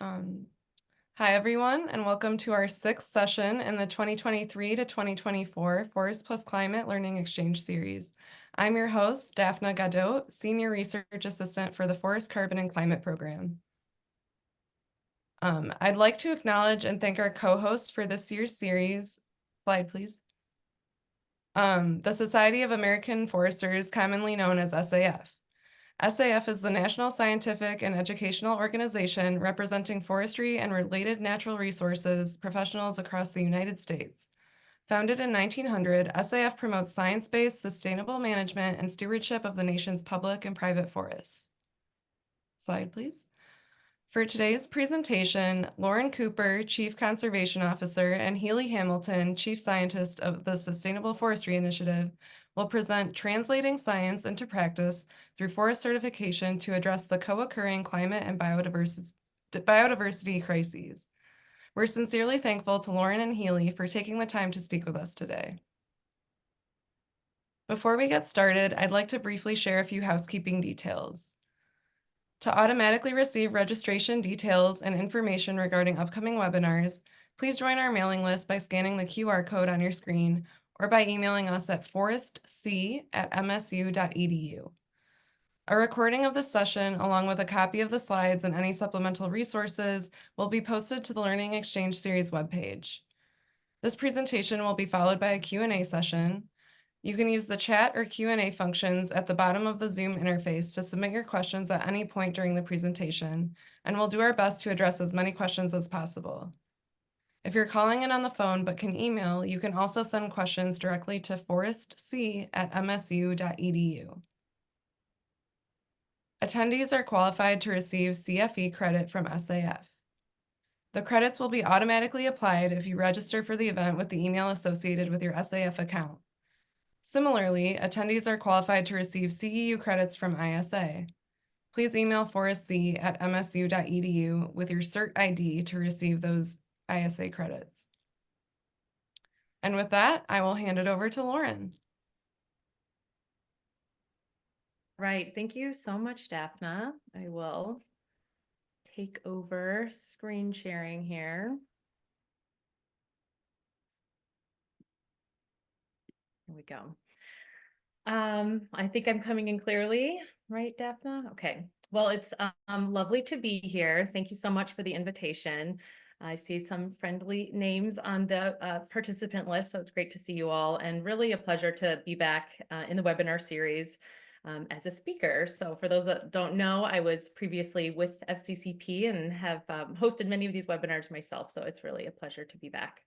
Um, Hi, everyone, and welcome to our sixth session in the 2023 to 2024 Forest Plus Climate Learning Exchange Series. I'm your host, Daphna Gadot, Senior Research Assistant for the Forest Carbon and Climate Program. I'd like to acknowledge and thank our co-host for this year's series. Slide, please. The Society of American Foresters, commonly known as SAF. SAF is the national scientific and educational organization representing forestry and related natural resources professionals across the United States. Founded in 1900, SAF promotes science-based, sustainable management and stewardship of the nation's public and private forests. Slide, please. For today's presentation, Lauren Cooper, Chief Conservation Officer, and Healy Hamilton, Chief Scientist of the Sustainable Forestry Initiative, will present translating science into practice through forest certification to address the co-occurring climate and biodiversity crises. We're sincerely thankful to Lauren and Healy for taking the time to speak with us today. Before we get started, I'd like to briefly share a few housekeeping details. To automatically receive registration details and information regarding upcoming webinars, please join our mailing list by scanning the QR code on your screen or by emailing us at forestc@msu.edu. A recording of this session, along with a copy of the slides and any supplemental resources, will be posted to the Learning Exchange Series webpage. This presentation will be followed by a Q&A session. You can use the chat or Q&A functions at the bottom of the Zoom interface to submit your questions at any point during the presentation, and we'll do our best to address as many questions as possible. If you're calling in on the phone but can email, you can also send questions directly to forestc@msu.edu. Attendees are qualified to receive CFE credit from SAF. The credits will be automatically applied if you register for the event with the email associated with your SAF account. Similarly, attendees are qualified to receive CEU credits from ISA. Please email forestc@msu.edu with your CERT ID to receive those ISA credits. And with that, I will hand it over to Lauren. Right, thank you so much, Daphna. I will take over screen sharing here. Here we go. I think I'm coming in clearly, right, Daphna? Okay. Well, it's lovely to be here. Thank you so much for the invitation. I see some friendly names on the participant list, so it's great to see you all, and really a pleasure to be back in the webinar series as a speaker. So for those that don't know, I was previously with FCCP and have hosted many of these webinars myself, so it's really a pleasure to be back.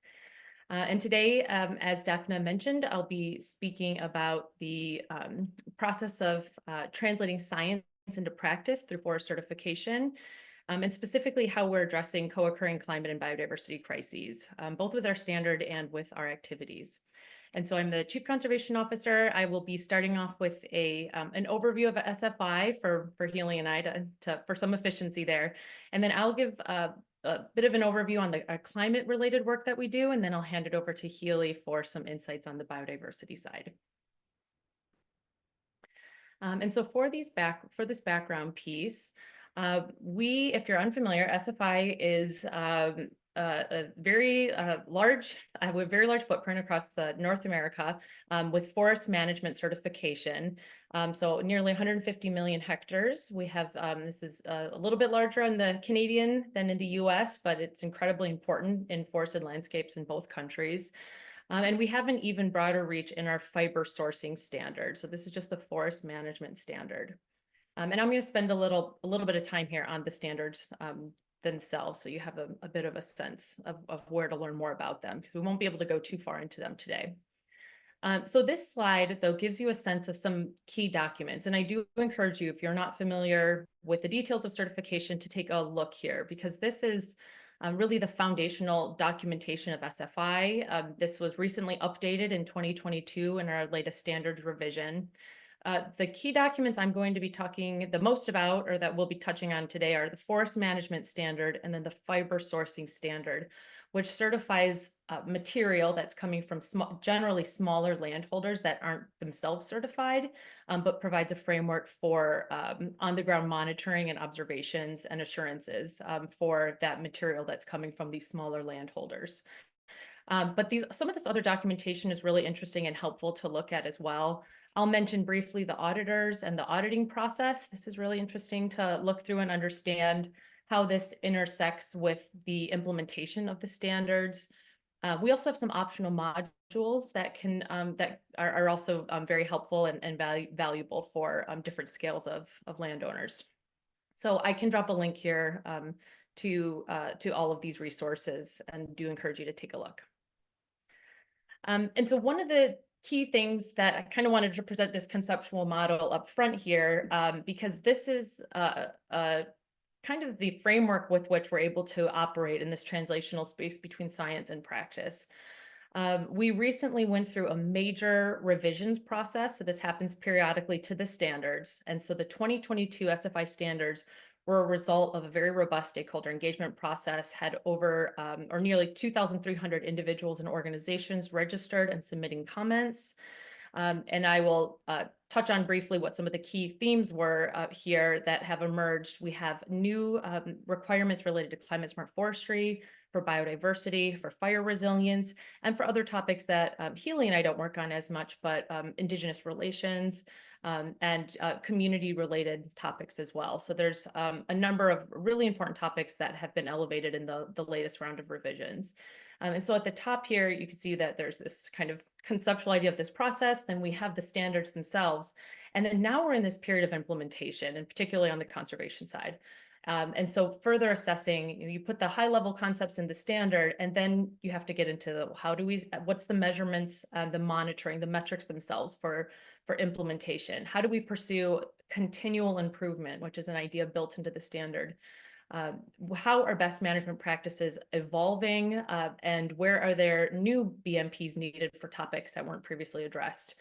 And today, as Daphna mentioned, I'll be speaking about the process of translating science into practice through forest certification, and specifically how we're addressing co-occurring climate and biodiversity crises, both with our standard and with our activities. And so I'm the Chief Conservation Officer. I will be starting off with an overview of SFI for Healy and I for some efficiency there. And then I'll give a bit of an overview on the climate related work that we do, and then I'll hand it over to Healy for some insights on the biodiversity side. And so for this background piece, if you're unfamiliar, SFI is a very large footprint across North America with forest management certification. So nearly 150 million hectares. We have, this is a little bit larger in the Canadian than in the US, but it's incredibly important in forested landscapes in both countries. And we have an even broader reach in our fiber sourcing standard. So this is just the forest management standard. And I'm going to spend a little bit of time here on the standards themselves, so you have a bit of a sense of where to learn more about them, because we won't be able to go too far into them today. So this slide, though, gives you a sense of some key documents. And I do encourage you, if you're not familiar with the details of certification, to take a look here, because this is really the foundational documentation of SFI. This was recently updated in 2022 in our latest standards revision. The key documents I'm going to be talking the most about, or that we'll be touching on today, are the forest management standard and then the fiber sourcing standard, which certifies material that's coming from generally smaller landholders that aren't themselves certified, but provides a framework for on-the-ground monitoring and observations and assurances for that material that's coming from these smaller landholders. But some of this other documentation is really interesting and helpful to look at as well. I'll mention briefly the auditors and the auditing process. This is really interesting to look through and understand how this intersects with the implementation of the standards. We also have some optional modules that are also very helpful and valuable for different scales of landowners. So I can drop a link here to all of these resources, and do encourage you to take a look. And so one of the key things that I kind of wanted to present this conceptual model up front here, because this is kind of the framework with which we're able to operate in this translational space between science and practice. We recently went through a major revisions process. So this happens periodically to the standards. And so the 2022 SFI standards were a result of a very robust stakeholder engagement process, had over or nearly 2,300 individuals and organizations registered and submitting comments. And I will touch on briefly what some of the key themes were here that have emerged. We have new requirements related to climate smart forestry, for biodiversity, for fire resilience, and for other topics that Healy and I don't work on as much, but Indigenous relations, and community-related topics as well. So there's a number of really important topics that have been elevated in the latest round of revisions. And so at the top here, you can see that there's this kind of conceptual idea of this process. Then we have the standards themselves. And then now we're in this period of implementation, and particularly on the conservation side. And so further assessing, you put the high level concepts in the standard, and then you have to get into what's the measurements, the monitoring, the metrics themselves for implementation. How do we pursue continual improvement, which is an idea built into the standard? How are best management practices evolving, and where are there new BMPs needed for topics that weren't previously addressed?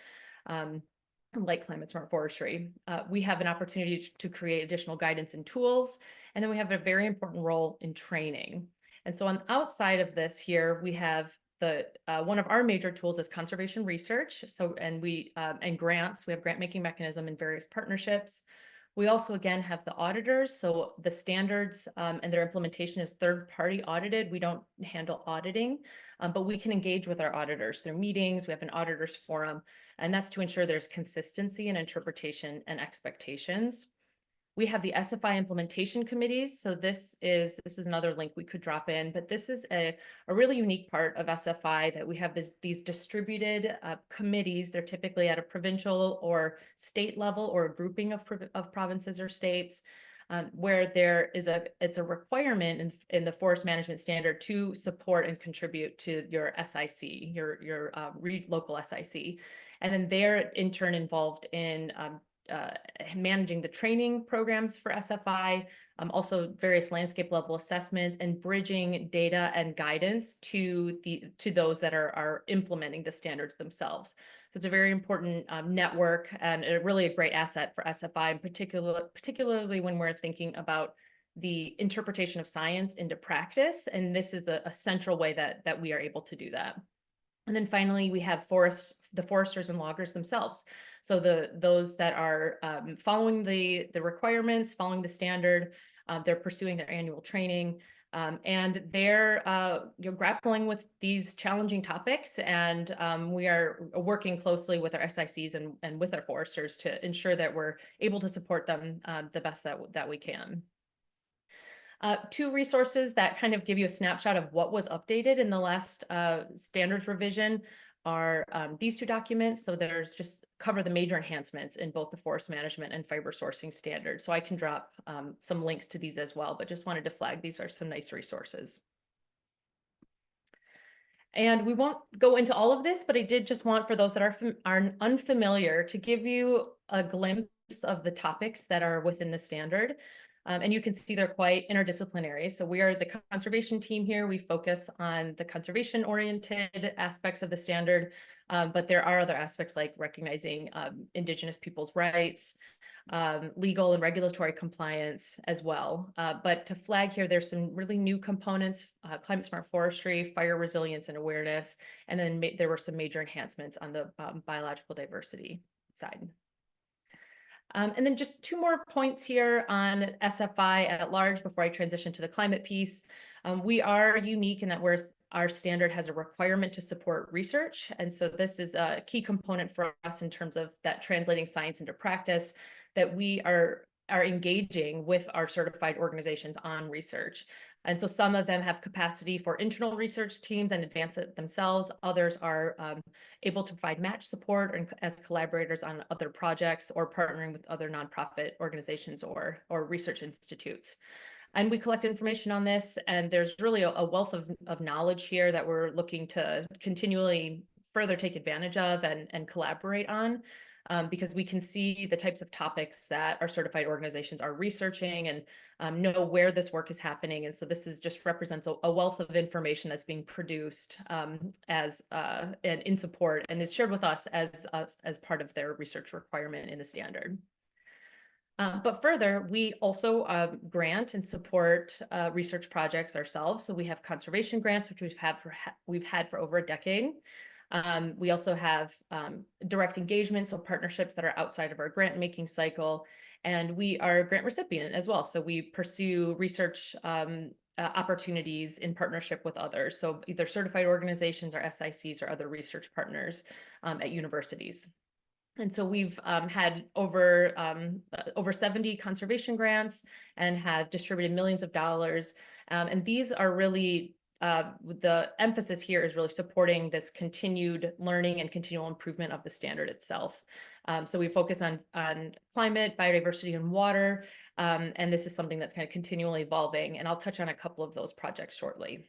Like climate smart forestry. We have an opportunity to create additional guidance and tools, and then we have a very important role in training. And so on outside of this here, we have one of our major tools is conservation research. So, and grants, we have grant making mechanism in various partnerships. We also, again, have the auditors. So the standards and their implementation is third-party audited. We don't handle auditing, but we can engage with our auditors through meetings. We have an auditors forum, and that's to ensure there's consistency in interpretation and expectations. We have the SFI implementation committees. So this is another link we could drop in, but this is a really unique part of SFI, that we have these distributed committees. They're typically at a provincial or state level, or a grouping of provinces or states, where it's a requirement in the forest management standard to support and contribute to your SIC, your local SIC. And then they're in turn involved in managing the training programs for SFI, also various landscape level assessments, and bridging data and guidance to those that are implementing the standards themselves. So it's a very important network, and really a great asset for SFI, particularly when we're thinking about the interpretation of science into practice. And this is a central way that we are able to do that. And then finally, we have the foresters and loggers themselves. So those that are following the requirements, following the standard, they're pursuing their annual training, and they're grappling with these challenging topics. And we are working closely with our SICs and with our foresters to ensure that we're able to support them the best that we can. Two resources that kind of give you a snapshot of what was updated in the last standards revision are these two documents. So there's just cover the major enhancements in both the forest management and fiber sourcing standards. So I can drop some links to these as well, but just wanted to flag these are some nice resources. And we won't go into all of this, but I did just want, for those that are unfamiliar, to give you a glimpse of the topics that are within the standard. And you can see they're quite interdisciplinary. So we are the conservation team here. We focus on the conservation-oriented aspects of the standard, but there are other aspects like recognizing Indigenous people's rights, legal and regulatory compliance as well. But to flag here, there's some really new components, climate smart forestry, fire resilience and awareness, and then there were some major enhancements on the biological diversity side. And then just two more points here on SFI at large before I transition to the climate piece. We are unique in that our standard has a requirement to support research. And so this is a key component for us in terms of that translating science into practice, that we are engaging with our certified organizations on research. And so some of them have capacity for internal research teams and advance it themselves. Others are able to provide match support and as collaborators on other projects or partnering with other nonprofit organizations or research institutes. And we collect information on this, and there's really a wealth of knowledge here that we're looking to continually further take advantage of and collaborate on. Because we can see the types of topics that our certified organizations are researching and know where this work is happening. And so this just represents a wealth of information that's being produced and in support and is shared with us as part of their research requirement in the standard. But further, we also grant and support research projects ourselves. So we have conservation grants, which we've had for over a decade. We also have direct engagements or partnerships that are outside of our grant making cycle, and we are a grant recipient as well. So we pursue research opportunities in partnership with others. So either certified organizations or SICs or other research partners at universities. And so we've had over 70 conservation grants and have distributed millions of dollars. And these are really the emphasis here is really supporting this continued learning and continual improvement of the standard itself. So we focus on climate, biodiversity, and water, and this is something that's kind of continually evolving, and I'll touch on a couple of those projects shortly.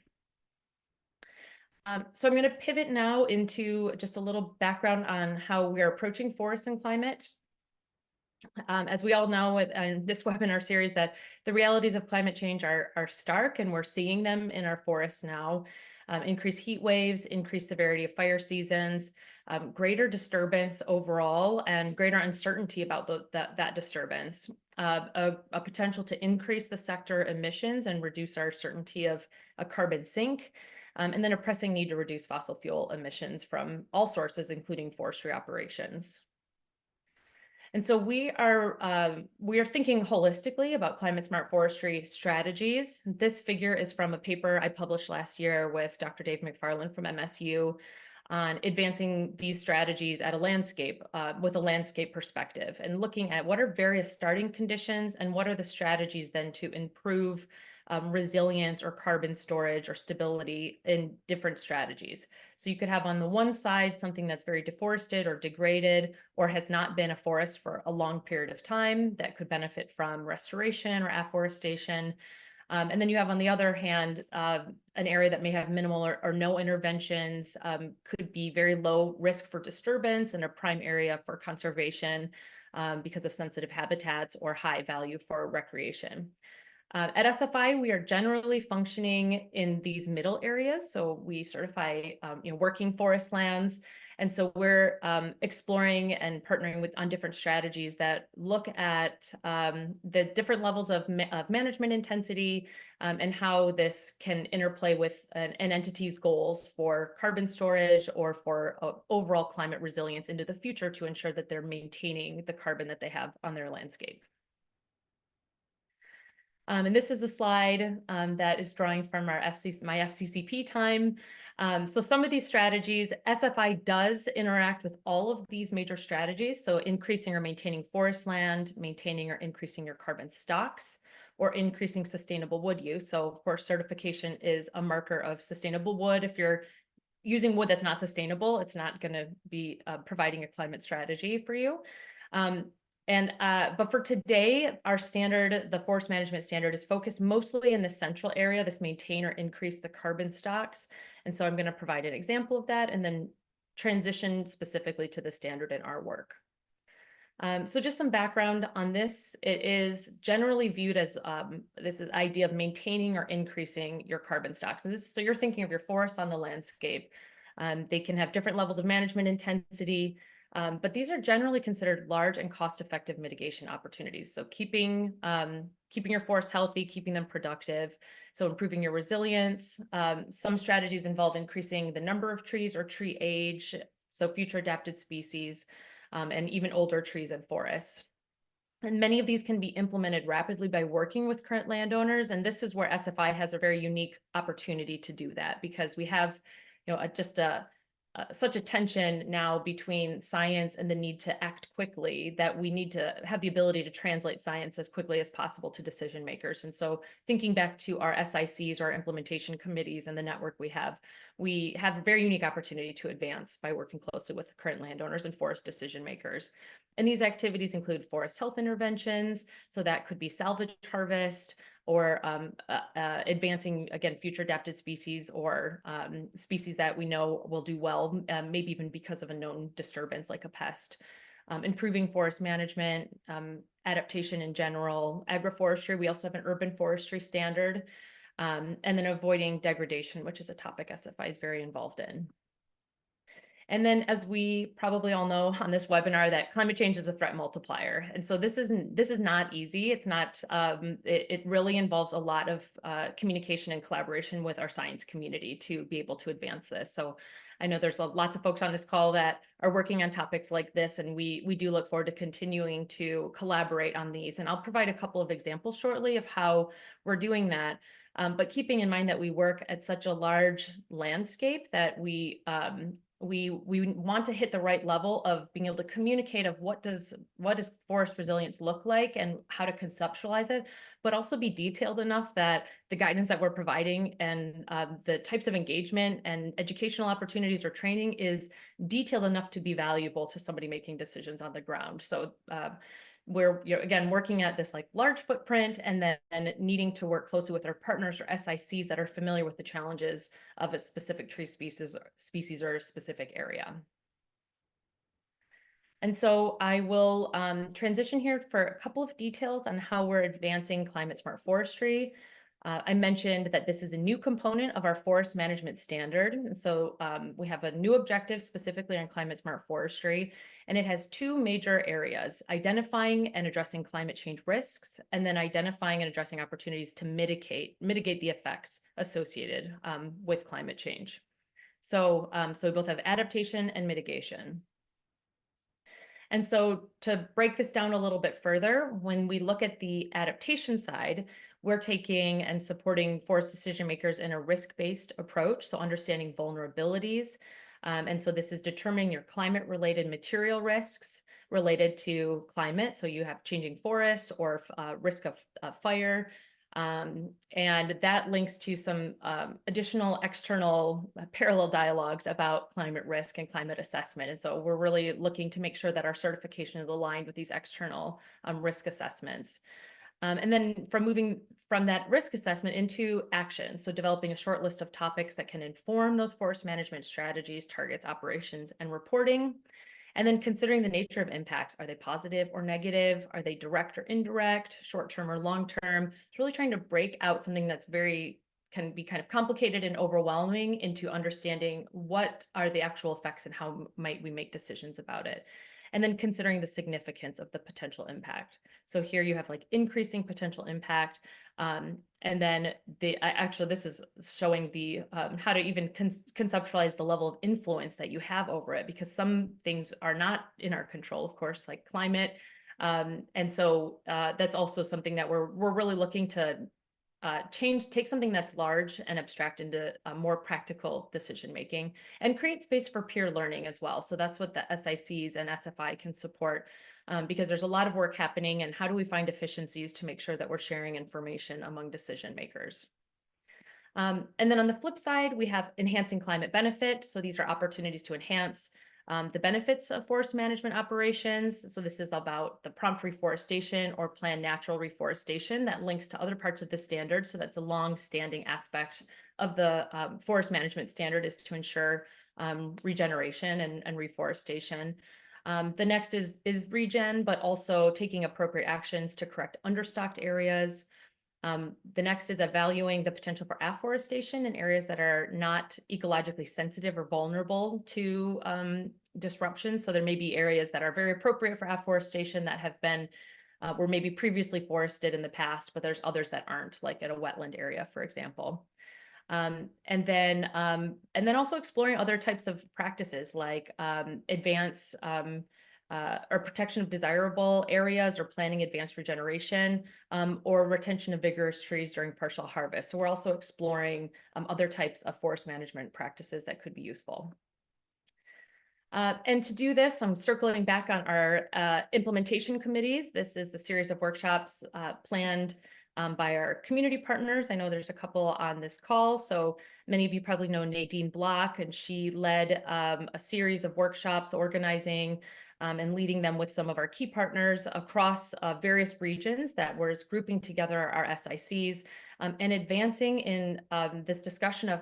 So I'm going to pivot now into just a little background on how we're approaching forests and climate. As we all know in this webinar series, that the realities of climate change are stark, and we're seeing them in our forests now. Increased heat waves, increased severity of fire seasons, greater disturbance overall, and greater uncertainty about that disturbance. A potential to increase the sector emissions and reduce our certainty of a carbon sink, and then a pressing need to reduce fossil fuel emissions from all sources, including forestry operations. And so we are thinking holistically about climate smart forestry strategies. This figure is from a paper I published last year with Dr. Dave McFarland from MSU on advancing these strategies at a landscape with a landscape perspective, and looking at what are various starting conditions and what are the strategies then to improve resilience or carbon storage or stability in different strategies. So you could have on the one side something that's very deforested or degraded or has not been a forest for a long period of time that could benefit from restoration or afforestation. And then you have on the other hand, an area that may have minimal or no interventions, could be very low risk for disturbance and a prime area for conservation because of sensitive habitats or high value for recreation. At SFI, we are generally functioning in these middle areas. So we certify working forest lands. And so we're exploring and partnering on different strategies that look at the different levels of management intensity and how this can interplay with an entity's goals for carbon storage or for overall climate resilience into the future to ensure that they're maintaining the carbon that they have on their landscape. And this is a slide that is drawing from my FCCP time. So some of these strategies, SFI does interact with all of these major strategies. So increasing or maintaining forest land, maintaining or increasing your carbon stocks, or increasing sustainable wood use. So of course, certification is a marker of sustainable wood. If you're using wood that's not sustainable, it's not going to be providing a climate strategy for you. But for today, our standard, the forest management standard, is focused mostly in the central area, this maintain or increase the carbon stocks. And so I'm going to provide an example of that and then transition specifically to the standard in our work. So just some background on this. It is generally viewed as this idea of maintaining or increasing your carbon stocks. And so you're thinking of your forests on the landscape. They can have different levels of management intensity. But these are generally considered large and cost-effective mitigation opportunities. So keeping your forests healthy, keeping them productive, so improving your resilience. Some strategies involve increasing the number of trees or tree age, so future adapted species, and even older trees and forests. And many of these can be implemented rapidly by working with current landowners. And this is where SFI has a very unique opportunity to do that, because we have, such a tension now between science and the need to act quickly, that we need to have the ability to translate science as quickly as possible to decision makers. And so thinking back to our SICs, or our implementation committees, and the network we have a very unique opportunity to advance by working closely with the current landowners and forest decision makers. And these activities include forest health interventions, so that could be salvage harvest, or advancing, again, future adapted species, or species that we know will do well, maybe even because of a known disturbance like a pest. Improving forest management, adaptation in general, agroforestry. We also have an urban forestry standard, and then avoiding degradation, which is a topic SFI is very involved in. And then, as we probably all know on this webinar, that climate change is a threat multiplier. And so this is not easy. It's not, it really involves a lot of communication and collaboration with our science community to be able to advance this. So I know there's lots of folks on this call that are working on topics like this, and we do look forward to continuing to collaborate on these. And I'll provide a couple of examples shortly of how we're doing that. But keeping in mind that we work at such a large landscape, that we want to hit the right level of being able to communicate of what does forest resilience look like and how to conceptualize it, but also be detailed enough that the guidance that we're providing and the types of engagement and educational opportunities or training is detailed enough to be valuable to somebody making decisions on the ground. So we're again working at this like large footprint, and then needing to work closely with our partners or SICs that are familiar with the challenges of a specific tree species or a specific area. And so I will transition here for a couple of details on how we're advancing climate smart forestry. I mentioned that this is a new component of our forest management standard. And so we have a new objective specifically on climate smart forestry, and it has two major areas: identifying and addressing climate change risks, and then identifying and addressing opportunities to mitigate the effects associated with climate change. So we both have adaptation and mitigation. And so to break this down a little bit further, when we look at the adaptation side, we're taking and supporting forest decision makers in a risk-based approach, so understanding vulnerabilities. And so this is determining your climate-related material risks related to climate. So you have changing forests or risk of fire. And that links to some additional external parallel dialogues about climate risk and climate assessment. And so we're really looking to make sure that our certification is aligned with these external risk assessments. And then moving from that risk assessment into action. So developing a short list of topics that can inform those forest management strategies, targets, operations, and reporting. And then considering the nature of impacts. Are they positive or negative? Are they direct or indirect, short-term or long-term? It's really trying to break out something that's can be kind of complicated and overwhelming into understanding what are the actual effects and how might we make decisions about it. And then considering the significance of the potential impact. So here you have like increasing potential impact. And then actually this is showing the how to even conceptualize the level of influence that you have over it, because some things are not in our control, of course, like climate. And so that's also something that we're really looking to take something that's large and abstract into more practical decision making, and create space for peer learning as well. So that's what the SICs and SFI can support, because there's a lot of work happening, and how do we find efficiencies to make sure that we're sharing information among decision makers. And then on the flip side, we have enhancing climate benefit. So these are opportunities to enhance the benefits of forest management operations. So this is about the prompt reforestation or planned natural reforestation that links to other parts of the standard. So that's a long-standing aspect of the forest management standard, is to ensure regeneration and reforestation. The next is regen, but also taking appropriate actions to correct understocked areas. The next is evaluating the potential for afforestation in areas that are not ecologically sensitive or vulnerable to disruption. So there may be areas that are very appropriate for afforestation that have been were maybe previously forested in the past, but there's others that aren't, like at a wetland area, for example. And then also exploring other types of practices like advance or protection of desirable areas, or planting advanced regeneration, or retention of vigorous trees during partial harvest. So we're also exploring other types of forest management practices that could be useful. And to do this, I'm circling back on our implementation committees. This is a series of workshops planned by our community partners. I know there's a couple on this call. So many of you probably know Nadine Block, and she led a series of workshops organizing and leading them with some of our key partners across various regions that was grouping together our SICs and advancing in this discussion of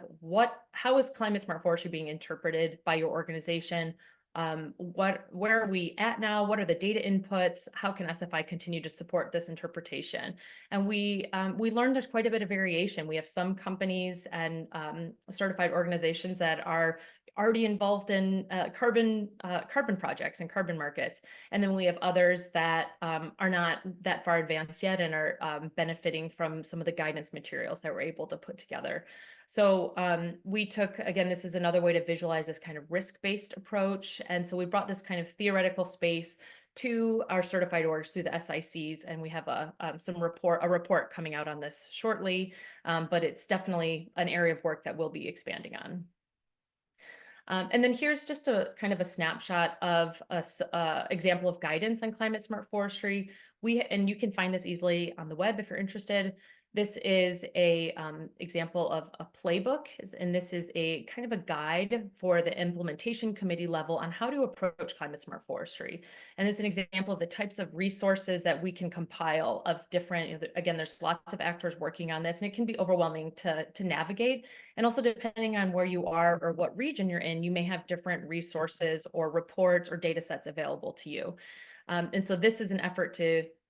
how is climate smart forestry being interpreted by your organization? Where are we at now? What are the data inputs? How can SFI continue to support this interpretation? And we learned there's quite a bit of variation. We have some companies and certified organizations that are already involved in carbon projects and carbon markets. And then we have others that are not that far advanced yet and are benefiting from some of the guidance materials that we're able to put together. So we took, again, this is another way to visualize this kind of risk-based approach. And so we brought this kind of theoretical space to our certified orgs through the SICs, and we have a report coming out on this shortly, but it's definitely an area of work that we'll be expanding on. And then here's just a kind of a snapshot of a example of guidance on climate smart forestry. And you can find this easily on the web if you're interested. This is a example of a playbook, and this is a kind of a guide for the implementation committee level on how to approach climate smart forestry. And it's an example of the types of resources that we can compile of different, again, there's lots of actors working on this, and it can be overwhelming to navigate. And also, depending on where you are or what region you're in, you may have different resources or reports or data sets available to you. And so this is an effort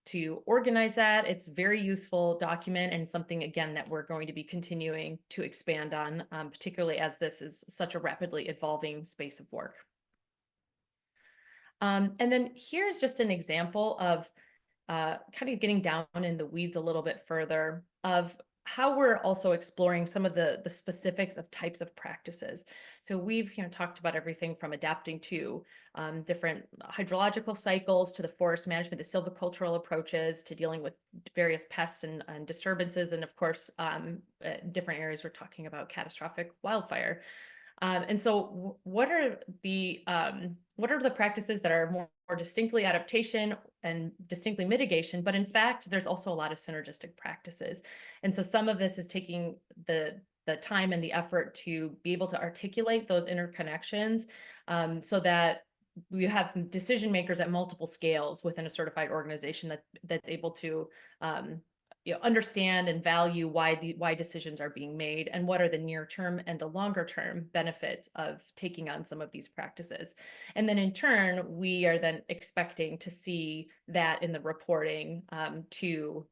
to organize that. It's a very useful document and something, again, that we're going to be continuing to expand on, particularly as this is such a rapidly evolving space of work. And then here's just an example of kind of getting down in the weeds a little bit further of how we're also exploring some of the specifics of types of practices. So we've talked about everything from adapting to different hydrological cycles, to the forest management, the silvicultural approaches, to dealing with various pests and disturbances, and of course, different areas we're talking about catastrophic wildfire. And so what are the practices that are more distinctly adaptation and distinctly mitigation, but in fact, there's also a lot of synergistic practices. And so some of this is taking the time and the effort to be able to articulate those interconnections so that we have decision makers at multiple scales within a certified organization that's able to understand and value why decisions are being made, and what are the near term and the longer term benefits of taking on some of these practices. And then in turn, we are then expecting to see that in the reporting to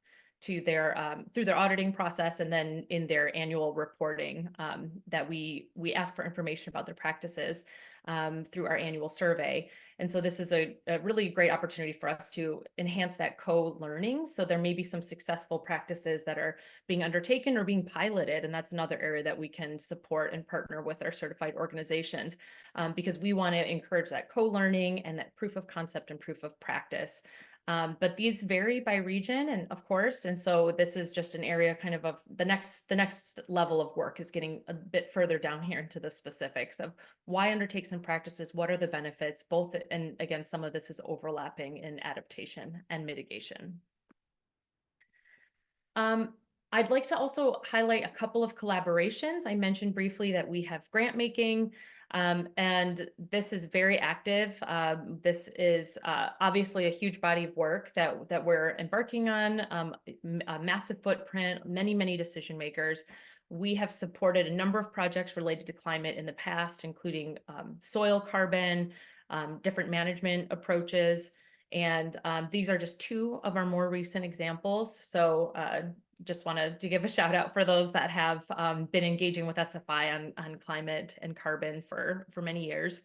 their through their auditing process, and then in their annual reporting that we ask for information about their practices through our annual survey. And so this is a really great opportunity for us to enhance that co-learning. So there may be some successful practices that are being undertaken or being piloted, and that's another area that we can support and partner with our certified organizations because we want to encourage that co-learning and that proof of concept and proof of practice. But these vary by region, and of course, and so this is just an area kind of the next level of work is getting a bit further down here into the specifics of why undertake some practices, what are the benefits, both, and again, some of this is overlapping in adaptation and mitigation. I'd like to also highlight a couple of collaborations. I mentioned briefly that we have grant making, and this is very active. This is obviously a huge body of work that we're embarking on, a massive footprint, many decision makers. We have supported a number of projects related to climate in the past, including soil carbon, different management approaches, and these are just two of our more recent examples. So just wanted to give a shout out for those that have been engaging with SFI on climate and carbon for many years.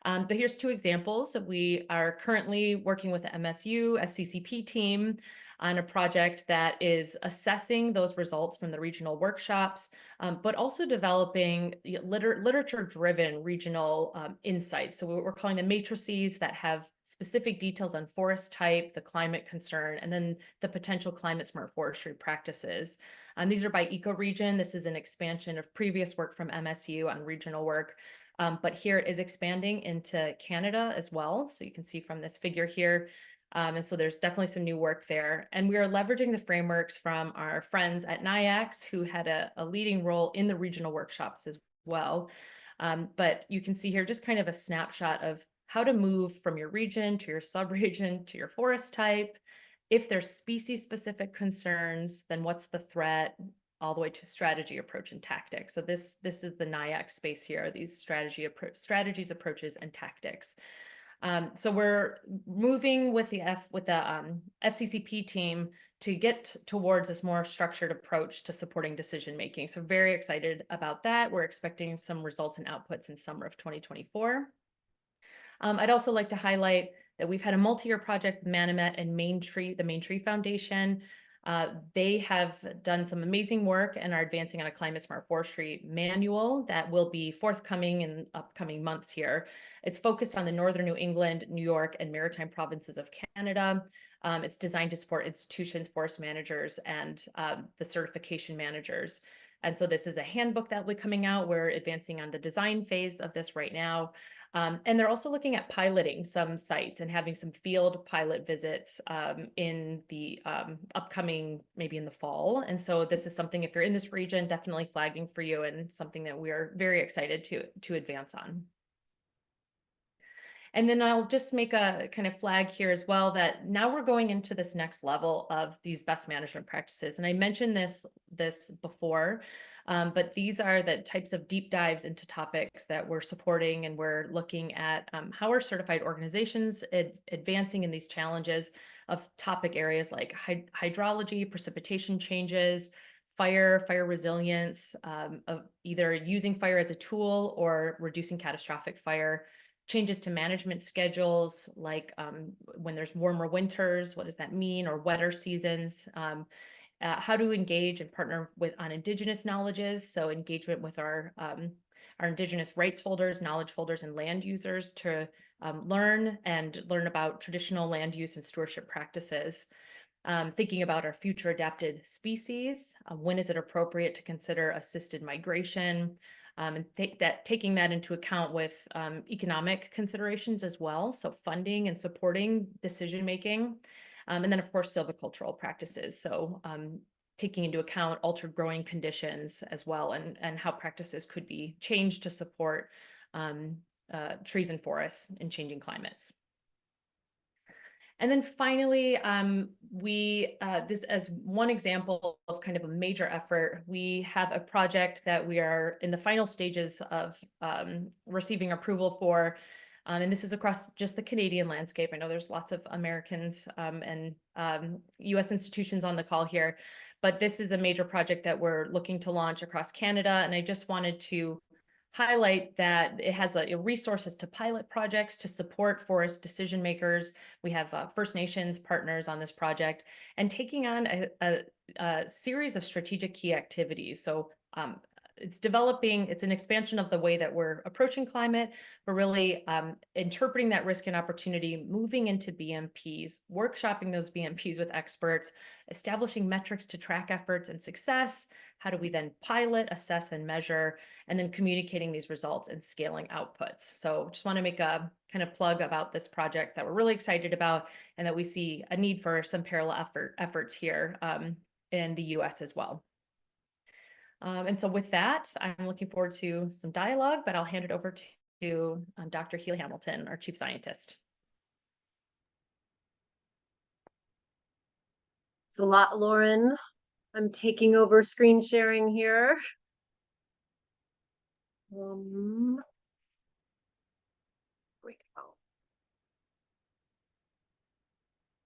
But here's two examples. We are currently working with the MSU FCCP team on a project that is assessing those results from the regional workshops, but also developing literature-driven regional insights. So we're calling them matrices that have specific details on forest type, the climate concern, and then the potential climate smart forestry practices. These are by ecoregion. This is an expansion of previous work from MSU on regional work. But here it is expanding into Canada as well. So you can see from this figure here. And so there's definitely some new work there. And we are leveraging the frameworks from our friends at NIAX, who had a leading role in the regional workshops as well. But you can see here just kind of a snapshot of how to move from your region to your subregion to your forest type. If there's species-specific concerns, then what's the threat? All the way to strategy, approach, and tactics. So this is the NIAC space here, these strategies, approaches, and tactics. So we're moving with the FCCP team to get towards this more structured approach to supporting decision making. So very excited about that. We're expecting some results and outputs in summer of 2024. I'd also like to highlight that we've had a multi-year project with Manomet and the Main Tree Foundation. They have done some amazing work and are advancing on a climate smart forestry manual that will be forthcoming in upcoming months here. It's focused on the Northern New England, New York, and Maritime provinces of Canada. It's designed to support institutions, forest managers, and the certification managers. And so this is a handbook that will be coming out. We're advancing on the design phase of this right now. And they're also looking at piloting some sites and having some field pilot visits in the upcoming, maybe in the fall. And so this is something, if you're in this region, definitely flagging for you and something that we are very excited to advance on. And then I'll just make a kind of flag here as well that now we're going into this next level of these best management practices. And I mentioned this before, but these are the types of deep dives into topics that we're supporting, and we're looking at how are certified organizations advancing in these challenges of topic areas like hydrology, precipitation changes, fire resilience, of either using fire as a tool or reducing catastrophic fire, changes to management schedules, like when there's warmer winters, what does that mean, or wetter seasons, how to engage and partner on Indigenous knowledges, so engagement with our Indigenous rights holders, knowledge holders, and land users to learn about traditional land use and stewardship practices. Thinking about our future adapted species, when is it appropriate to consider assisted migration, and taking that into account with economic considerations as well, so funding and supporting decision making, and then of course silvicultural practices, so taking into account altered growing conditions as well, and how practices could be changed to support trees and forests in changing climates. And then finally, this as one example of kind of a major effort, we have a project that we are in the final stages of receiving approval for. And this is across just the Canadian landscape. I know there's lots of Americans and US institutions on the call here, but this is a major project that we're looking to launch across Canada. And I just wanted to highlight that it has resources to pilot projects to support forest decision makers. We have First Nations partners on this project, and taking on a series of strategic key activities. So it's an expansion of the way that we're approaching climate, but really interpreting that risk and opportunity, moving into BMPs, workshopping those BMPs with experts, establishing metrics to track efforts and success. How do we then pilot, assess, and measure, and then communicating these results and scaling outputs? So just want to make a kind of plug about this project that we're really excited about, and that we see a need for some parallel efforts here in the US as well. And so with that, I'm looking forward to some dialogue, but I'll hand it over to Dr. Healy Hamilton, our chief scientist. It's a lot, Lauren. I'm taking over screen sharing here. Here we go.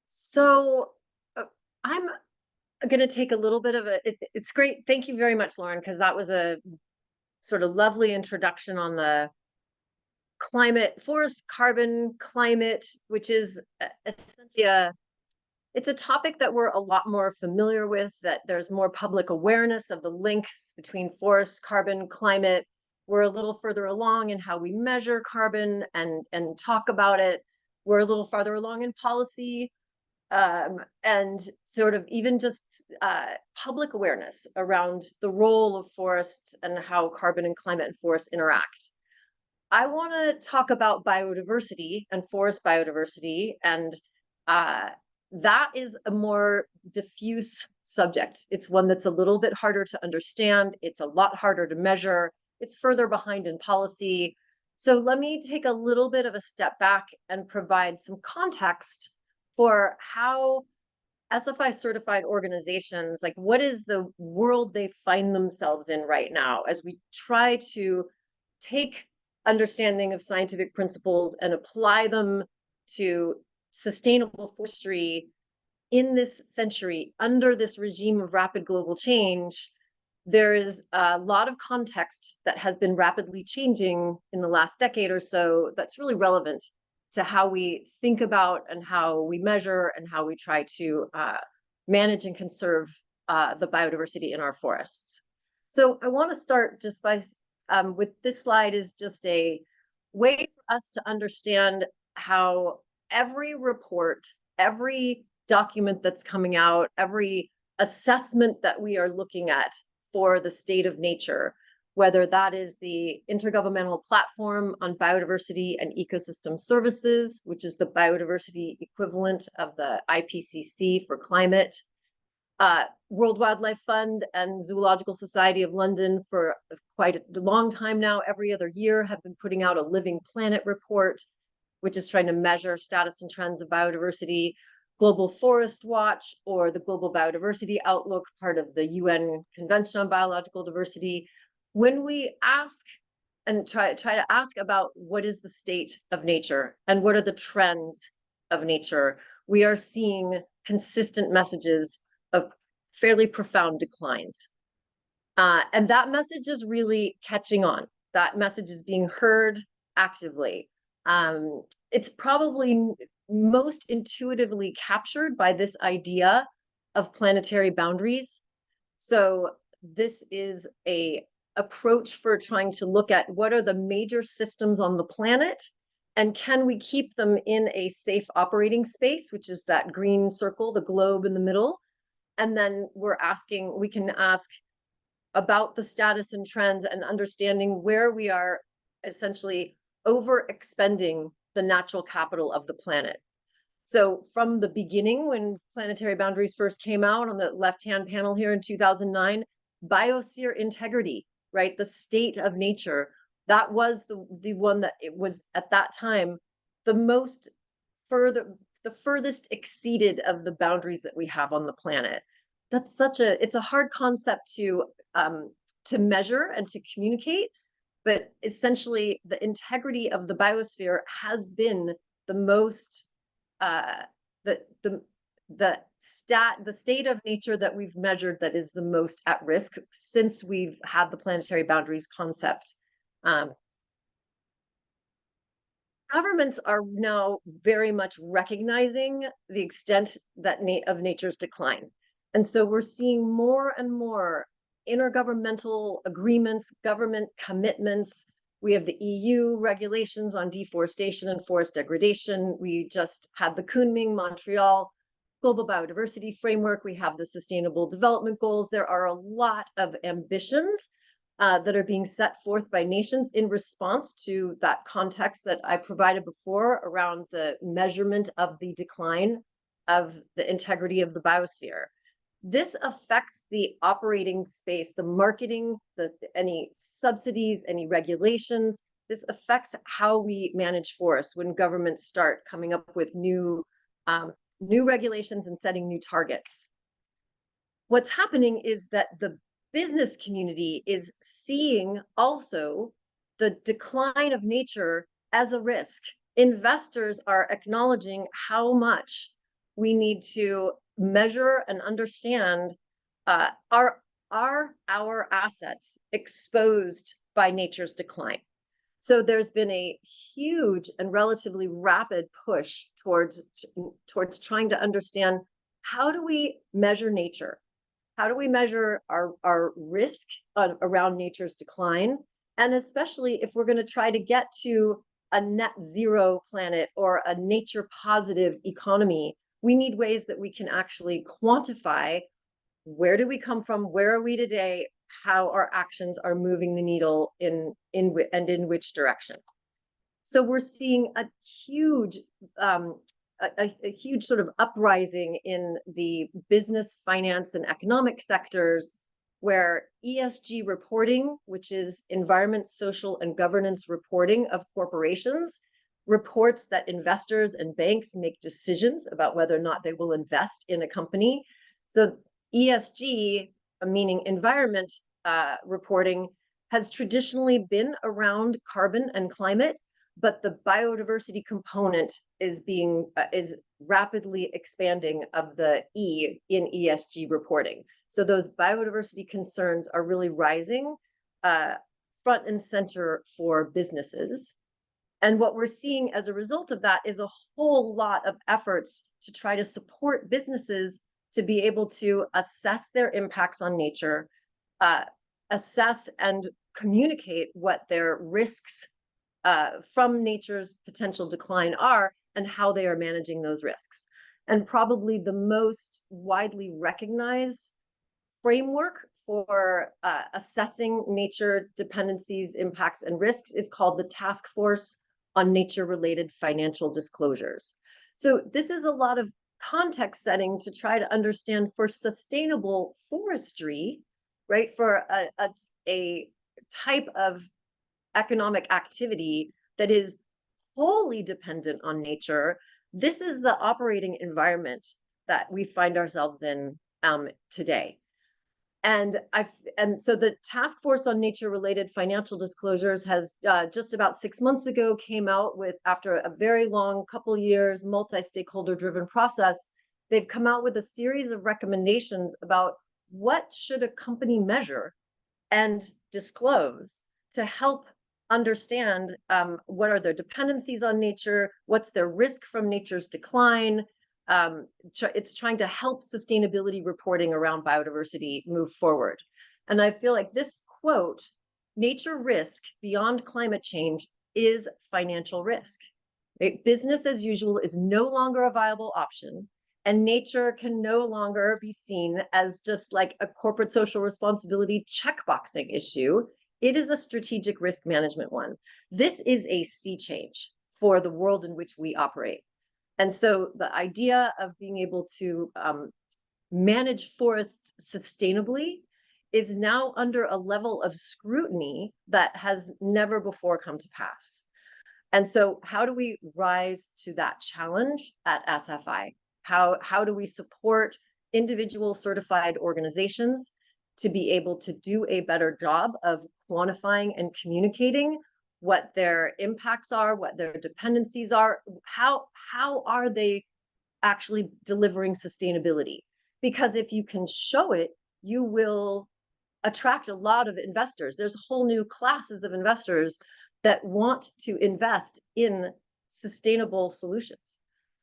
So I'm going to take a little bit of it's great. Thank you very much, Lauren, because that was a sort of lovely introduction on the climate, forest, carbon, climate, which is essentially it's a topic that we're a lot more familiar with, that there's more public awareness of the links between forest, carbon, climate. We're a little further along in how we measure carbon and talk about it. We're a little farther along in policy, and sort of even just public awareness around the role of forests and how carbon and climate and forests interact. I want to talk about biodiversity and forest biodiversity, and that is a more diffuse subject. It's one that's a little bit harder to understand. It's a lot harder to measure. It's further behind in policy. So let me take a little bit of a step back and provide some context for how SFI certified organizations, like what is the world they find themselves in right now as we try to take understanding of scientific principles and apply them to sustainable forestry in this century under this regime of rapid global change. There is a lot of context that has been rapidly changing in the last decade or so that's really relevant to how we think about and how we measure and how we try to manage and conserve the biodiversity in our forests. So I want to start just by with this slide is just a way for us to understand how every report, every document that's coming out, every assessment that we are looking at for the state of nature, whether that is the Intergovernmental Platform on Biodiversity and Ecosystem Services, which is the biodiversity equivalent of the IPCC for climate, World Wildlife Fund and Zoological Society of London for quite a long time now, every other year, have been putting out a Living Planet report, which is trying to measure status and trends of biodiversity. Global Forest Watch, or the Global Biodiversity Outlook, part of the UN Convention on Biological Diversity. When we ask and try to ask about what is the state of nature and what are the trends of nature, we are seeing consistent messages of fairly profound declines. And that message is really catching on. That message is being heard actively. It's probably most intuitively captured by this idea of planetary boundaries. So this is an approach for trying to look at what are the major systems on the planet and can we keep them in a safe operating space, which is that green circle, the globe in the middle. And then we can ask about the status and trends and understanding where we are essentially overexpending the natural capital of the planet. So from the beginning, when planetary boundaries first came out on the left-hand panel here in 2009, biosphere integrity, right? The state of nature, that was the one that it was at that time the furthest exceeded of the boundaries that we have on the planet. That's it's a hard concept to measure and to communicate, but essentially the integrity of the biosphere has been the most the state of nature that we've measured that is the most at risk since we've had the planetary boundaries concept. Governments are now very much recognizing the extent that of nature's decline. And so we're seeing more and more intergovernmental agreements, government commitments. We have the EU regulations on deforestation and forest degradation. We just had the Kunming Montreal Global Biodiversity Framework. We have the Sustainable Development Goals. There are a lot of ambitions that are being set forth by nations in response to that context that I provided before around the measurement of the decline of the integrity of the biosphere. This affects the operating space, the marketing, any subsidies, any regulations. This affects how we manage forests when governments start coming up with new regulations and setting new targets. What's happening is that the business community is seeing also the decline of nature as a risk. Investors are acknowledging how much we need to measure and understand, are our assets exposed by nature's decline? So there's been a huge and relatively rapid push towards trying to understand, how do we measure nature? How do we measure our risk around nature's decline? And especially if we're going to try to get to a net zero planet or a nature positive economy, we need ways that we can actually quantify, where do we come from, where are we today, how our actions are moving the needle in which direction. So we're seeing a huge huge sort of uprising in the business, finance, and economic sectors, where ESG reporting, which is environment, social, and governance reporting of corporations, reports that investors and banks make decisions about whether or not they will invest in a company. So ESG, meaning environment reporting, has traditionally been around carbon and climate, but the biodiversity component is rapidly expanding of the E in ESG reporting. So those biodiversity concerns are really rising front and center for businesses. And what we're seeing as a result of that is a whole lot of efforts to try to support businesses to be able to assess their impacts on nature, assess and communicate what their risks from nature's potential decline are, and how they are managing those risks. And probably the most widely recognized framework for assessing nature dependencies, impacts, and risks is called the Task Force on Nature-Related Financial Disclosures. So this is a lot of context setting to try to understand, for sustainable forestry, right, for a type of economic activity that is wholly dependent on nature, this is the operating environment that we find ourselves in today. And so the Task Force on Nature-Related Financial Disclosures has just about 6 months ago came out with, after a very long couple years, multi-stakeholder driven process, they've come out with a series of recommendations about what should a company measure and disclose to help understand what are their dependencies on nature, what's their risk from nature's decline. It's trying to help sustainability reporting around biodiversity move forward. And I feel like this quote, nature risk beyond climate change is financial risk. Right? Business as usual is no longer a viable option, and nature can no longer be seen as just like a corporate social responsibility checkboxing issue. It is a strategic risk management one. This is a sea change for the world in which we operate. And so the idea of being able to manage forests sustainably is now under a level of scrutiny that has never before come to pass. And so how do we rise to that challenge at SFI? How do we support individual certified organizations to be able to do a better job of quantifying and communicating what their impacts are, what their dependencies are, how are they actually delivering sustainability? Because if you can show it, you will attract a lot of investors. There's whole new classes of investors that want to invest in sustainable solutions.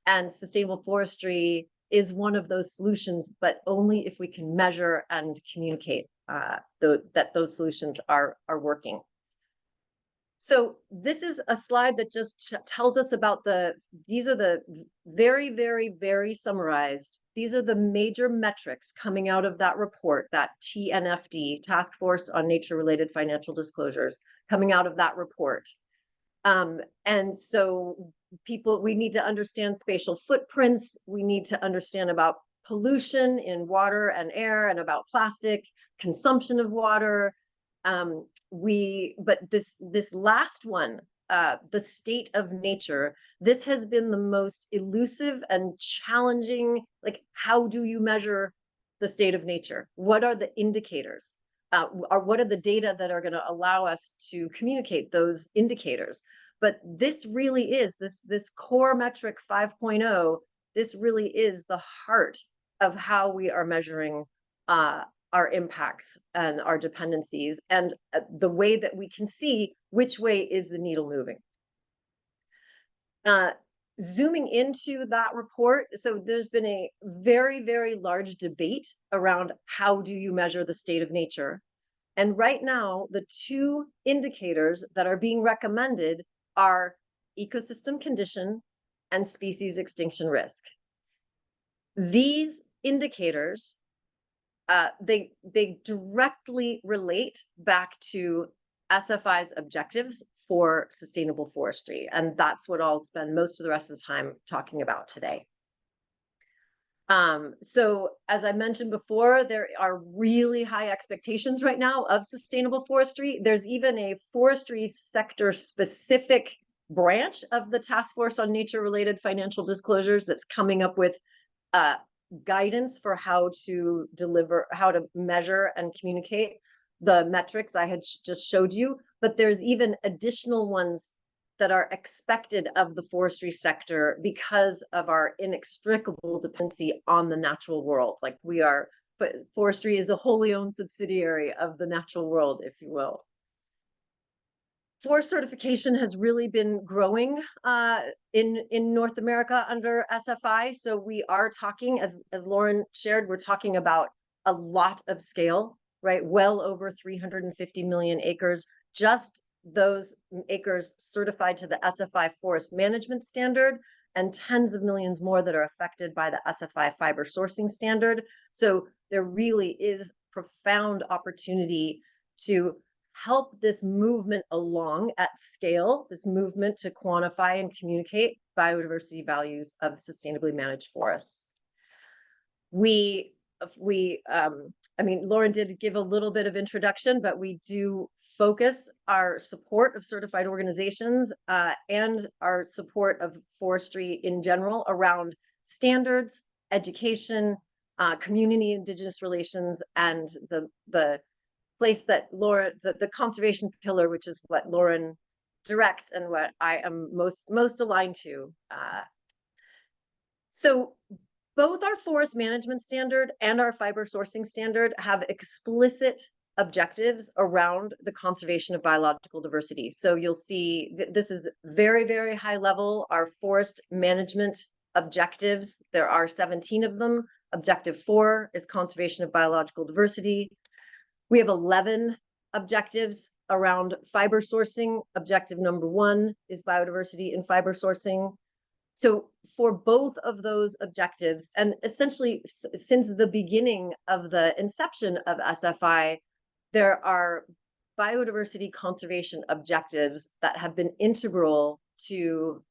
And sustainable forestry is one of those solutions, but only if we can measure and communicate that those solutions are working. So this is a slide that just tells us about these are the very, very, very summarized. These are the major metrics coming out of that report, that TNFD, Task Force on Nature-Related Financial Disclosures, coming out of that report. And so we need to understand spatial footprints. We need to understand about pollution in water and air, and about plastic, consumption of water. But this last one, the state of nature, this has been the most elusive and challenging. Like, how do you measure the state of nature? What are the indicators? Or what are the data that are going to allow us to communicate those indicators? But this really is this core metric 5.0. This really is the heart of how we are measuring our impacts and our dependencies, and the way that we can see which way is the needle moving. Zooming into that report, so there's been a very, very large debate around how do you measure the state of nature. And right now, the two indicators that are being recommended are ecosystem condition and species extinction risk. These indicators, they directly relate back to SFI's objectives for sustainable forestry. And that's what I'll spend most of the rest of the time talking about today. So as I mentioned before, there are really high expectations right now of sustainable forestry. There's even a forestry sector specific branch of the Task Force on Nature-related Financial Disclosures that's coming up with guidance for how to measure and communicate the metrics I had just showed you. But there's even additional ones that are expected of the forestry sector because of our inextricable dependency on the natural world. Like forestry is a wholly owned subsidiary of the natural world, if you will. Forest certification has really been growing in North America under SFI. So we are talking, as Lauren shared, we're talking about a lot of scale, right? Well over 350 million acres, just those acres certified to the SFI forest management standard, and tens of millions more that are affected by the SFI fiber sourcing standard. So there really is profound opportunity to help this movement along at scale, this movement to quantify and communicate biodiversity values of sustainably managed forests. I mean, Lauren did give a little bit of introduction, but we do focus our support of certified organizations and our support of forestry in general around standards, education, community indigenous relations, and the place that Lauren, the conservation pillar, which is what Lauren directs and what I am most aligned to. So both our forest management standard and our fiber sourcing standard have explicit objectives around the conservation of biological diversity. So you'll see this is very, very high level. Our forest management objectives, there are 17 of them. Objective 4 is conservation of biological diversity. We have 11 objectives around fiber sourcing. Objective number 1 is biodiversity in fiber sourcing. So for both of those objectives, and essentially since the beginning of the inception of SFI, there are biodiversity conservation objectives that have been integral to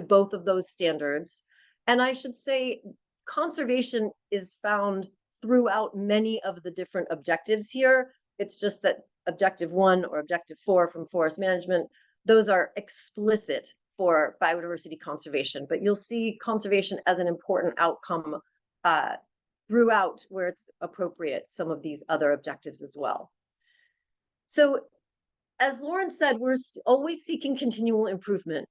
both of those standards. And I should say conservation is found throughout many of the different objectives here. It's just that objective 1 or objective 4 from forest management, those are explicit for biodiversity conservation, but you'll see conservation as an important outcome throughout where it's appropriate, some of these other objectives as well. So as Lauren said, we're always seeking continual improvement.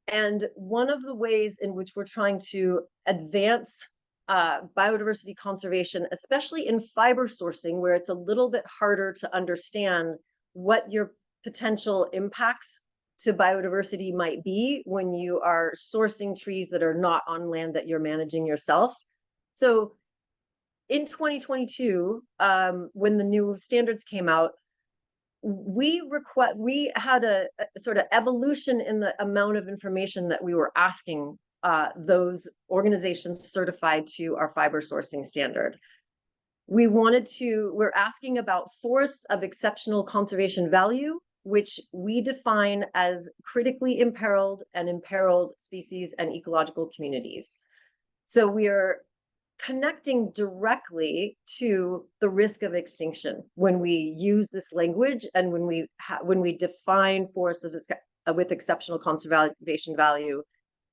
And one of the ways in which we're trying to advance biodiversity conservation, especially in fiber sourcing, where it's a little bit harder to understand what your potential impacts to biodiversity might be when you are sourcing trees that are not on land that you're managing yourself. So in 2022, when the new standards came out, we had a sort of evolution in the amount of information that we were asking those organizations certified to our fiber sourcing standard. We're asking about forests of exceptional conservation value, which we define as critically imperiled and imperiled species and ecological communities. So we are connecting directly to the risk of extinction when we use this language and when we define forests with exceptional conservation value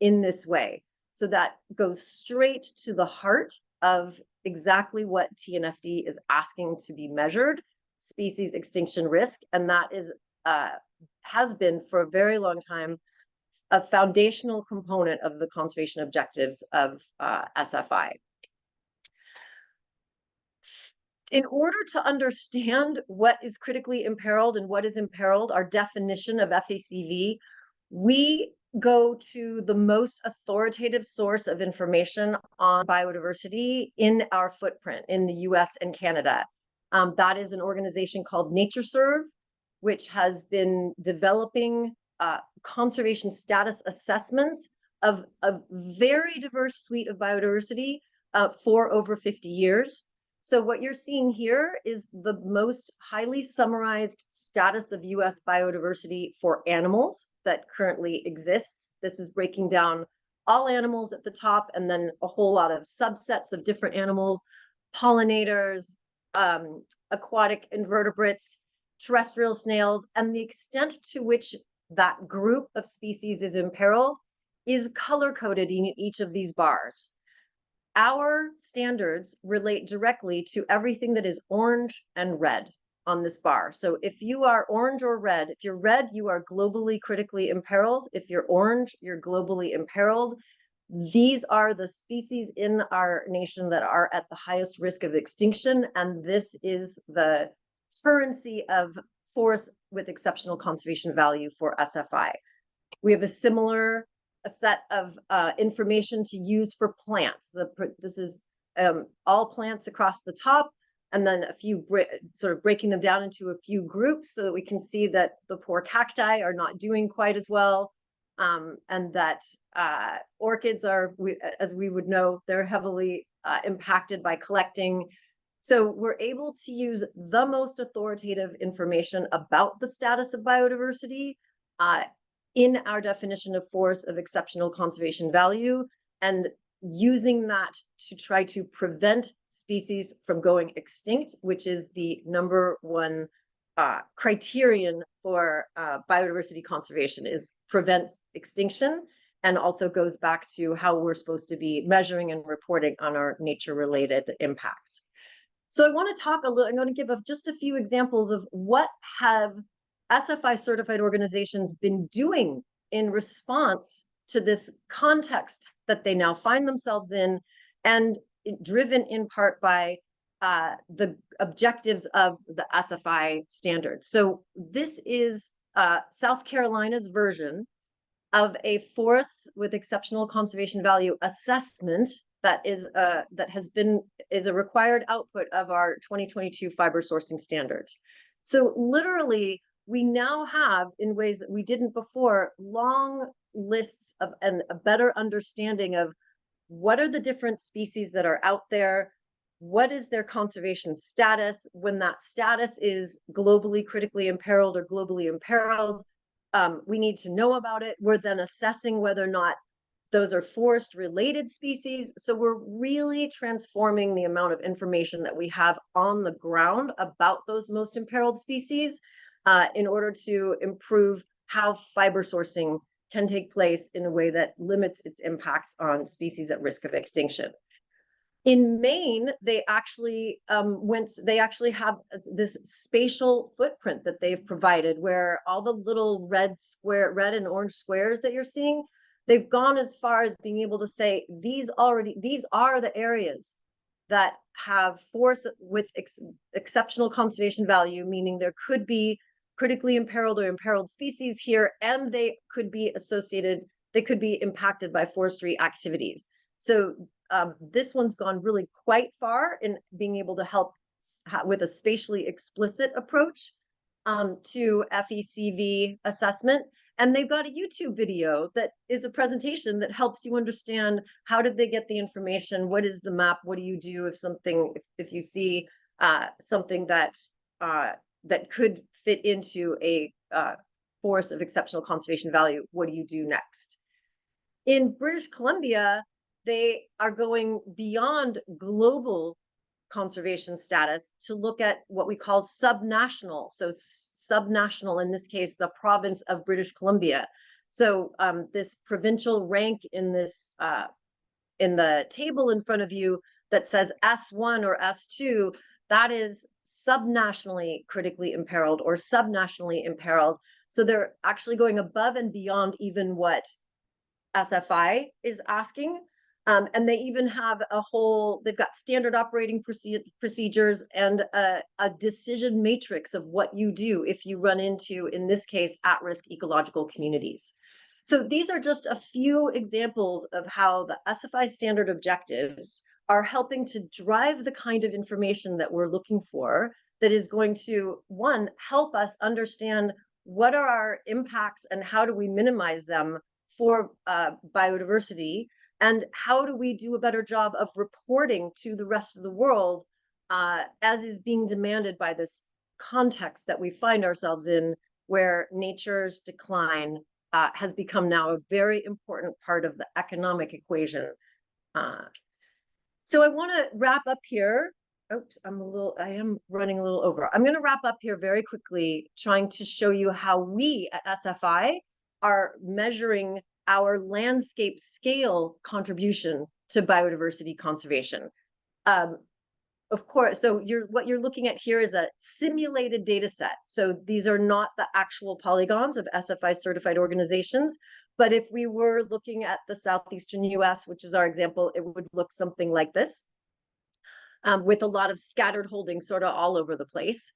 in this way. So that goes straight to the heart of exactly what TNFD is asking to be measured, species extinction risk, and that is has been for a very long time a foundational component of the conservation objectives of SFI. in order to understand what is critically imperiled and what is imperiled, our definition of FACV, we go to the most authoritative source of information on biodiversity in our footprint in the US and Canada. That is an organization called NatureServe, which has been developing conservation status assessments of a very diverse suite of biodiversity for over 50 years. So what you're seeing here is the most highly summarized status of US biodiversity for animals that currently exists. This is breaking down all animals at the top and then a whole lot of subsets of different animals, pollinators, aquatic invertebrates, terrestrial snails, and the extent to which that group of species is imperiled is color-coded in each of these bars. Our standards relate directly to everything that is orange and red on this bar. So if you are orange or red, if you're red, you are globally critically imperiled. If you're orange, you're globally imperiled. These are the species in our nation that are at the highest risk of extinction, and this is the currency of forests with exceptional conservation value for SFI. We have a similar set of information to use for plants. This is all plants across the top, and then a few sort of breaking them down into a few groups so that we can see that the poor cacti are not doing quite as well, and that orchids are, as we would know, they're heavily impacted by collecting. So we're able to use the most authoritative information about the status of biodiversity in our definition of forests of exceptional conservation value, and using that to try to prevent species from going extinct, which is the #1 criterion for biodiversity conservation, is prevents extinction, and also goes back to how we're supposed to be measuring and reporting on our nature-related impacts. So I want to talk a little, I'm going to give just a few examples of what have SFI certified organizations been doing in response to this context that they now find themselves in, and driven in part by the objectives of the SFI standards. So this is South Carolina's version of a forest with exceptional conservation value assessment that is a required output of our 2022 fiber sourcing standards. So literally, we now have, in ways that we didn't before, long lists of and a better understanding of what are the different species that are out there, what is their conservation status, when that status is globally critically imperiled or globally imperiled. We need to know about it. We're then assessing whether or not those are forest related species. So we're really transforming the amount of information that we have on the ground about those most imperiled species in order to improve how fiber sourcing can take place in a way that limits its impact on species at risk of extinction. In Maine, they actually have this spatial footprint that they've provided, where all the little red and orange squares that you're seeing, they've gone as far as being able to say these are the areas that have forests with exceptional conservation value, meaning there could be critically imperiled or imperiled species here, and they could be impacted by forestry activities. So this one's gone really quite far in being able to help with a spatially explicit approach to FECV assessment. And they've got a YouTube video that is a presentation that helps you understand how did they get the information, what is the map, what do you do if you see something that could fit into a forest of exceptional conservation value, what do you do next? In British Columbia, they are going beyond global conservation status to look at what we call subnational. So subnational, in this case, the province of British Columbia. So this provincial rank in this in the table in front of you that says S1 or S2, that is subnationally critically imperiled or subnationally imperiled. So they're actually going above and beyond even what SFI is asking. And they even have they've got standard operating procedures and a decision matrix of what you do if you run into, in this case, at-risk ecological communities. So these are just a few examples of how the SFI standard objectives are helping to drive the kind of information that we're looking for that is going to, one, help us understand what are our impacts and how do we minimize them for biodiversity, and how do we do a better job of reporting to the rest of the world as is being demanded by this context that we find ourselves in, where nature's decline has become now a very important part of the economic equation. So I want to wrap up here. Oops, I am running a little over. I'm going to wrap up here very quickly, trying to show you how we at SFI are measuring our landscape scale contribution to biodiversity conservation. Of course, so what you're looking at here is a simulated data set. So these are not the actual polygons of SFI certified organizations, but if we were looking at the southeastern US, which is our example, it would look something like this, with a lot of scattered holdings sort of all over the place.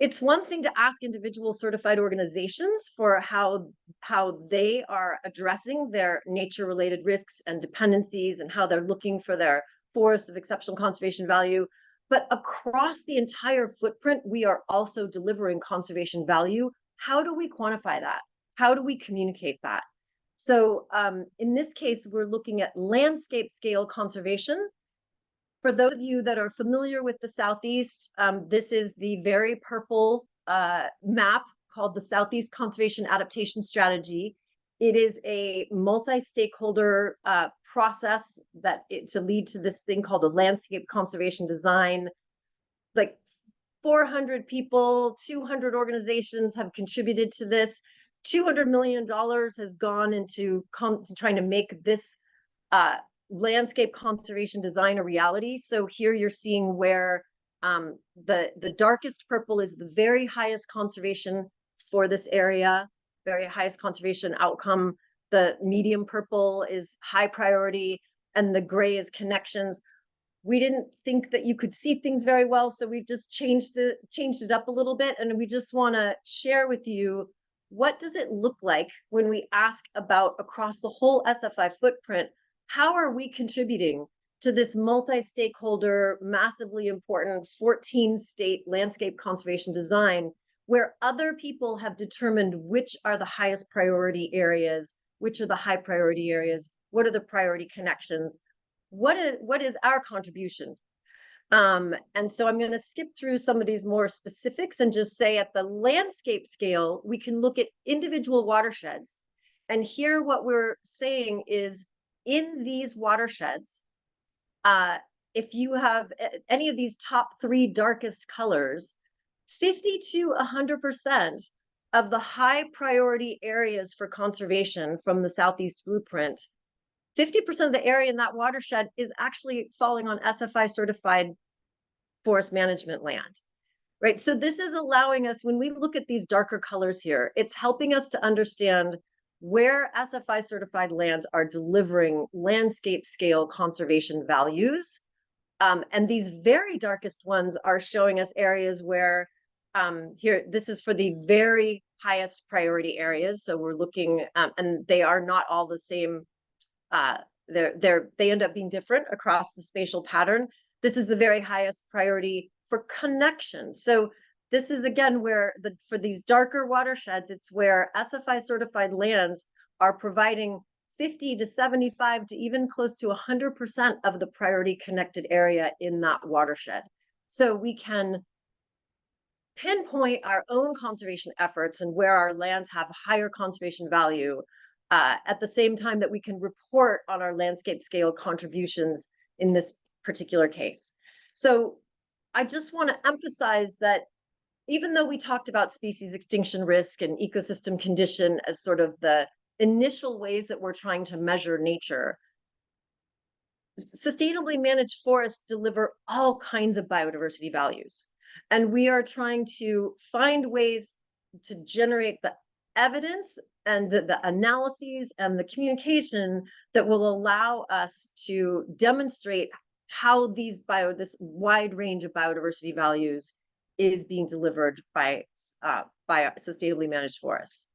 It's one thing to ask individual certified organizations for how they are addressing their nature-related risks and dependencies and how they're looking for their forests of exceptional conservation value. But across the entire footprint, we are also delivering conservation value. How do we quantify that? How do we communicate that? So in this case, we're looking at landscape scale conservation. For those of you that are familiar with the Southeast, this is the very purple map called the Southeast Conservation Adaptation Strategy. It is a multi-stakeholder process to lead to this thing called a landscape conservation design. Like 400 people, 200 organizations have contributed to this. $200 million has gone into trying to make this landscape conservation design a reality. So here you're seeing where the darkest purple is the very highest conservation for this area, very highest conservation outcome. The medium purple is high priority, and the gray is connections. We didn't think that you could see things very well, so we've just changed it up a little bit, and we just want to share with you, what does it look like when we ask about across the whole SFI footprint, how are we contributing to this multi-stakeholder, massively important 14-state landscape conservation design, where other people have determined which are the highest priority areas, which are the high priority areas, what are the priority connections, what is our contribution? And so I'm going to skip through some of these more specifics and just say at the landscape scale, we can look at individual watersheds. And here what we're saying is, in these watersheds, if you have any of these top 3 darkest colors, 50 to 100% of the high priority areas for conservation from the Southeast Blueprint, 50% of the area in that watershed is actually falling on SFI certified forest management land, right? So this is allowing us, when we look at these darker colors here, it's helping us to understand where SFI certified lands are delivering landscape scale conservation values. And these very darkest ones are showing us areas where, here, this is for the very highest priority areas. So we're looking, and they are not all the same. They end up being different across the spatial pattern. This is the very highest priority for connections. So this is again where for these darker watersheds, it's where SFI certified lands are providing 50 to 75 to even close to 100% of the priority connected area in that watershed. So we can pinpoint our own conservation efforts and where our lands have higher conservation value, at the same time that we can report on our landscape scale contributions in this particular case. So I just want to emphasize that even though we talked about species extinction risk and ecosystem condition as sort of the initial ways that we're trying to measure nature, sustainably managed forests deliver all kinds of biodiversity values. And we are trying to find ways to generate the evidence and the analyses and the communication that will allow us to demonstrate how this wide range of biodiversity values is being delivered by sustainably managed forests.